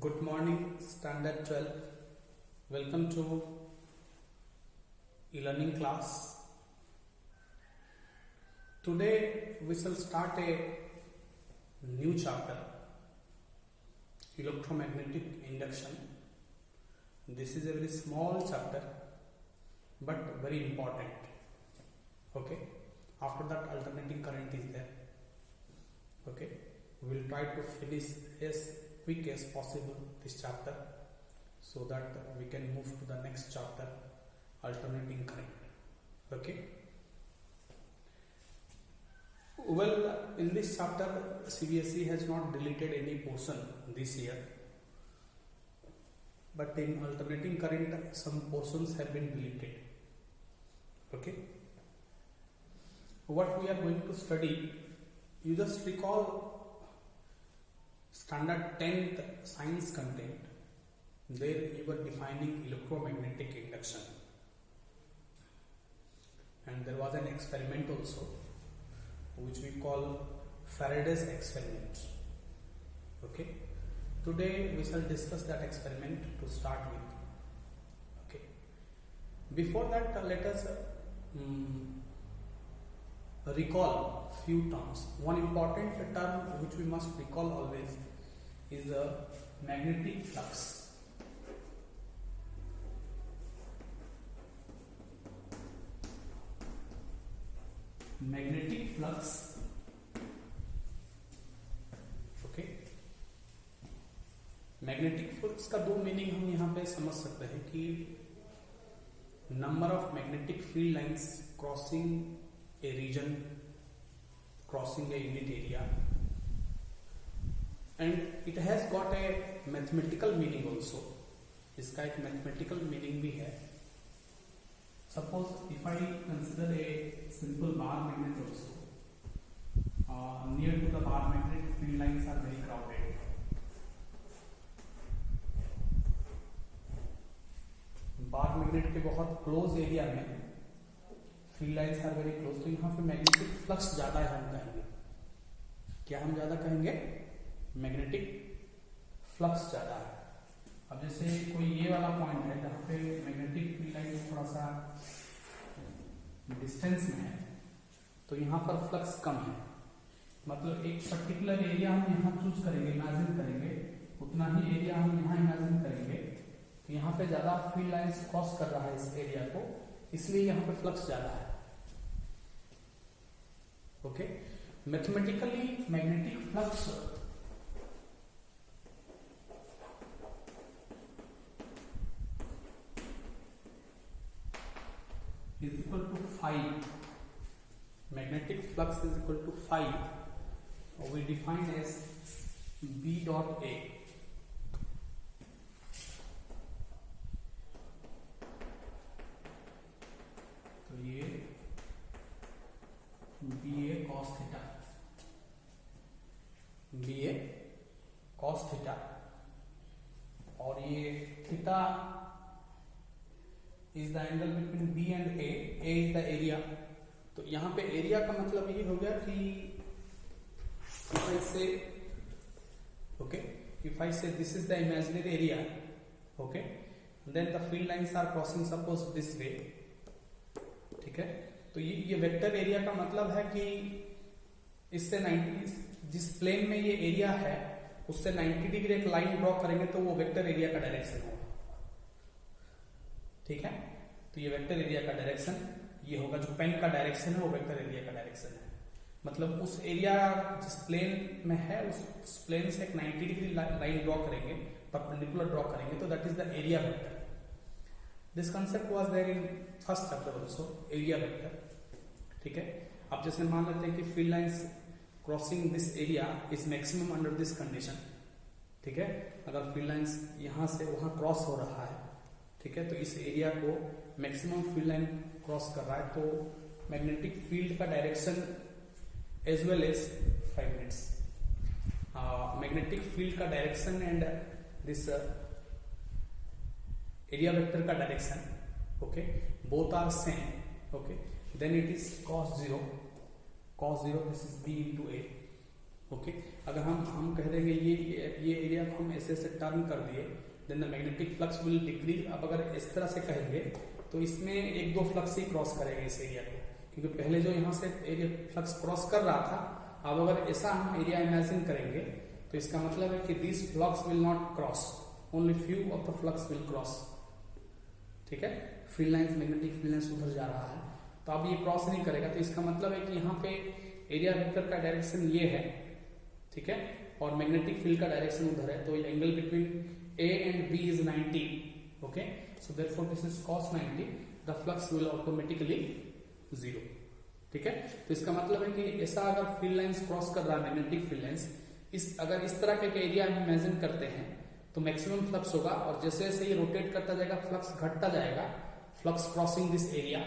Good morning, Standard 12. Welcome to e-learning class. Today we shall start a new chapter, electromagnetic induction. This is a very small chapter but very important. Okay. After that, alternating current is there. Okay. We will try to finish as quick as possible this chapter so that we can move to the next chapter, alternating current. Okay. Well, in this chapter CBSE has not deleted any portion this year, but in alternating current some portions have been deleted. Okay. What we are going to study, you just recall standard 10th science content. There you were defining electromagnetic induction, and there was an experiment also which we call Faraday's experiment. Okay. Today we shall discuss that experiment to start with. Okay. Before that, let us recall few terms. One important term which we must recall always is a magnetic flux. Magnetic flux. Okay. Magnetic flux का दो meaning हम यहाँ पे समझ सकते हैं कि number of magnetic field lines crossing a region, crossing a unit area, and it has got a mathematical meaning also. इसका एक मैथमेटिकल मीनिंग भी है. Suppose if I consider a simple bar magnet also, near to the bar magnet field lines are very crowded. Bar magnet के बहुत close area में field lines are very close, तो यहाँ पे मैग्नेटिक फ्लक्स ज्यादा है हम कहेंगे. क्या हम ज्यादा कहेंगे? मैग्नेटिक फ्लक्स ज्यादा है. अब जैसे कोई ये वाला पॉइंट है जहाँ पे मैग्नेटिक फील्ड लाइंस थोड़ा सा डिस्टेंस में है, तो यहाँ पर फ्लक्स कम है. मतलब एक पर्टिकुलर एरिया हम यहाँ चूज करेंगे, इमेजिन करेंगे, उतना ही एरिया हम यहाँ इमेजिन करेंगे, तो यहाँ पे ज्यादा फील्ड लाइंस क्रॉस कर रहा है इस एरिया को, इसलिए यहाँ पे फ्लक्स ज्यादा है. Okay. Mathematically magnetic flux is equal to phi. Magnetic flux is equal to phi. We define as B dot A. तो ये B A cos theta, B A cos theta, और ये theta is the angle between B and A is the area. तो यहाँ पे area का मतलब ये हो गया कि if I say, okay, if I say this is the imaginary area, okay, then the field lines are crossing suppose this way. ठीक है. तो ये वेक्टर एरिया का मतलब है कि इससे 90, जिस प्लेन में ये एरिया है उससे 90 डिग्री एक लाइन ड्रॉ करेंगे तो वो वेक्टर एरिया का डायरेक्शन होगा. ठीक है. तो ये वेक्टर एरिया का डायरेक्शन ये होगा, जो पेन का डायरेक्शन है वो वेक्टर एरिया का डायरेक्शन है. मतलब उस एरिया जिस प्लेन में है उस प्लेन से एक 90 डिग्री लाइन ड्रॉ करेंगे, परपेंडिकुलर ड्रॉ करेंगे, तो that is the area vector. This concept was there in first chapter also, area vector. ठीक है. अब जैसे मान लेते हैं कि field lines crossing this area is maximum under this condition. ठीक है. अगर फील्ड लाइंस यहां से वहां क्रॉस हो रहा है, ठीक है, तो इस एरिया को मैक्सिमम फील्ड लाइन क्रॉस कर रहा है, तो मैग्नेटिक फील्ड का direction as well as 5 minutes magnetic field का direction and this area vector का direction, okay, both are same. Okay. Then it is cos 0, this is B into A. Okay अगर हम कह देंगे ये एरिया को हम ऐसे टर्न कर दिए, then the magnetic flux will decrease. अब अगर इस तरह से कहेंगे तो इसमें एक दो फ्लक्स ही क्रॉस करेगा इस एरिया को, क्योंकि पहले जो यहाँ से एरिया फ्लक्स क्रॉस कर रहा था, अब अगर ऐसा हम एरिया इमेजिन करेंगे तो इसका मतलब है कि this flux will not cross, only few of the flux will cross. ठीक है, field lines, magnetic field lines उधर जा रहा है तो अब ये क्रॉस नहीं करेगा, तो इसका मतलब है कि यहाँ पे एरिया वेक्टर का डायरेक्शन ये है, ठीक है, और मैग्नेटिक फील्ड का डायरेक्शन उधर है, तो angle between A and B is 90. Okay, so therefore this is cos 90. The flux will automatically 0. ठीक है, तो इसका मतलब है कि ऐसा अगर फील्ड लाइंस क्रॉस कर रहा है मैग्नेटिक फील्ड लाइंस, अगर इस तरह के एरिया हम इमेजिन करते हैं तो मैक्सिमम फ्लक्स होगा, और जैसे जैसे ये रोटेट करता जाएगा फ्लक्स घटता जाएगा, flux crossing this area,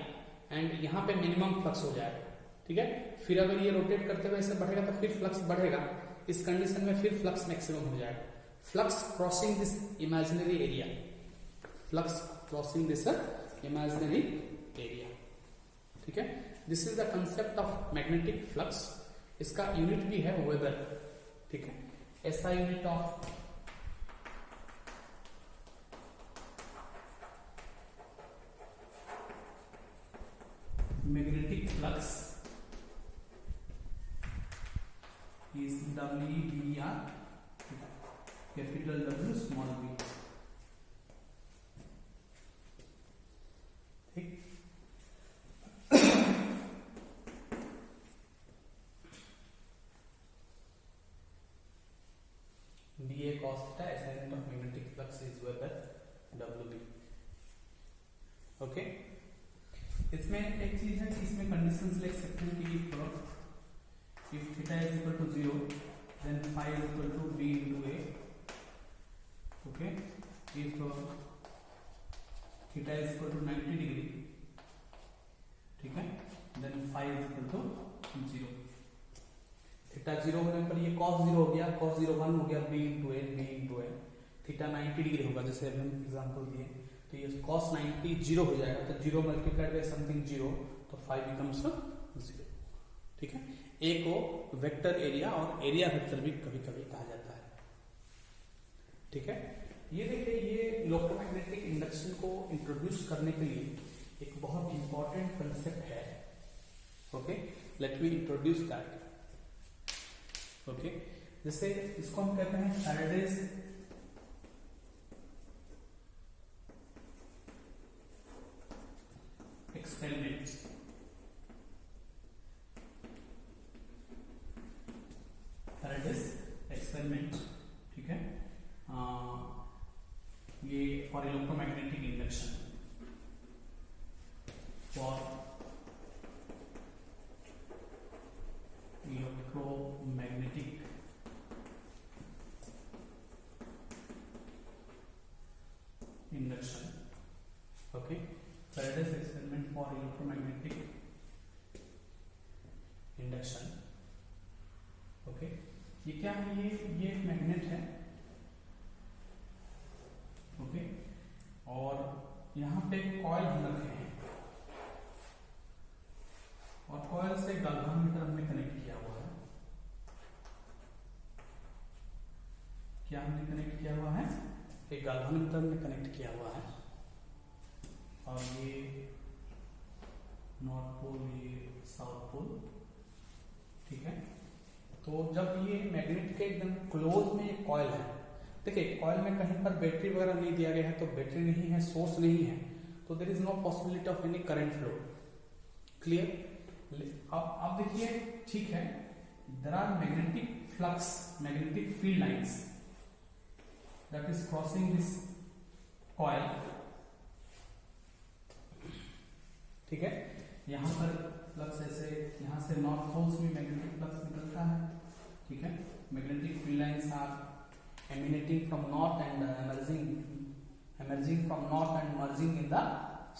and यहाँ पे मिनिमम फ्लक्स हो जाएगा। ठीक है, फिर अगर ये रोटेट करते हुए ऐसे बढ़ेगा तो फिर फ्लक्स बढ़ेगा, इस कंडीशन में फिर फ्लक्स मैक्सिमम हो जाएगा। Flux crossing this imaginary area, flux crossing this imaginary area, ठीक है। This is the concept of magnetic flux. इसका यूनिट भी है वेबर, ठीक है, ऐसा unit of magnetic flux is WBR, capital W small b, ठीक। dA cos theta assignment of magnetic flux is weber WB। Okay, इसमें एक चीज है कि इसमें कंडीशंस लिख सकते हैं कि if theta is equal to 0 then phi is equal to B into A. Okay, if theta is equal to 90 degree, ठीक है, then phi is equal to 0. Theta 0 होने पर ये cos 0 हो गया, cos 0 1 हो गया, B into A, theta 90 degree होगा जैसे अभी हम एग्जांपल दिए, तो ये cos 90 0 हो जाएगा, तो 0 मल्टीप्लाइड बाय समथिंग 0, तो phi becomes 0। ठीक है, ए को वेक्टर एरिया और एरिया वेक्टर भी कभी कभी कहा जाता है। ठीक है, ये देखिए, ये इलेक्ट्रोमैग्नेटिक इंडक्शन को इंट्रोड्यूस करने के लिए एक बहुत इंपॉर्टेंट कंसेप्ट है। Okay, let me introduce that. Okay, जैसे इसको हम कहते हैं फैराडेज एक्सपेरिमेंट्स। फैराडेज एक्सपेरिमेंट, ठीक है, ये for electromagnetic induction, for electromagnetic induction. Okay, Faraday's experiment for electromagnetic induction. Okay, ये क्या है, ये एक मैग्नेट है। ओके, और यहाँ पे कॉइल हम रखे हैं, और कॉइल से गैल्वेनोमीटर हमने कनेक्ट किया हुआ है। क्या हमने कनेक्ट किया हुआ है, एक गैल्वेनोमीटर हमने कनेक्ट किया हुआ है, और ये नॉर्थ पोल, ये साउथ पोल। ठीक है, तो जब ये मैग्नेट के एकदम क्लोज में एक कॉइल है, देखिए कॉइल में कहीं पर बैटरी वगैरह नहीं दिया गया है, तो बैटरी नहीं है, सोर्स नहीं है, तो there is no possibility of any current flow. Clear? अब देखिए, ठीक है, there are magnetic flux, magnetic field lines that is crossing this coil. ठीक है, यहां पर फ्लक्स ऐसे, यहां से नॉर्थ पोल से भी मैग्नेटिक फ्लक्स निकलता है। ठीक है, magnetic field lines are emanating from north and emerging from north and merging in the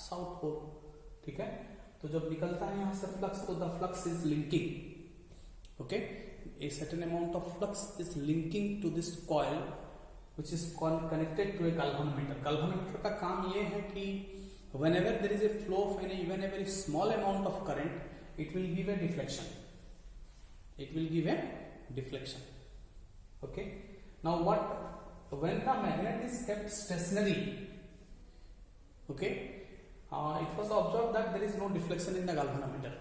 south pole। ठीक है, तो जब निकलता है यहां से फ्लक्स, तो the flux is linking. Okay, a certain amount of flux is linking to this coil which is connected to a galvanometer। galvanometer का काम ये है कि whenever there is a flow of any even a very small amount of current, it will give a deflection, it will give a deflection. Okay. Now when the magnet is kept stationary, okay, it was observed that there is no deflection in the galvanometer.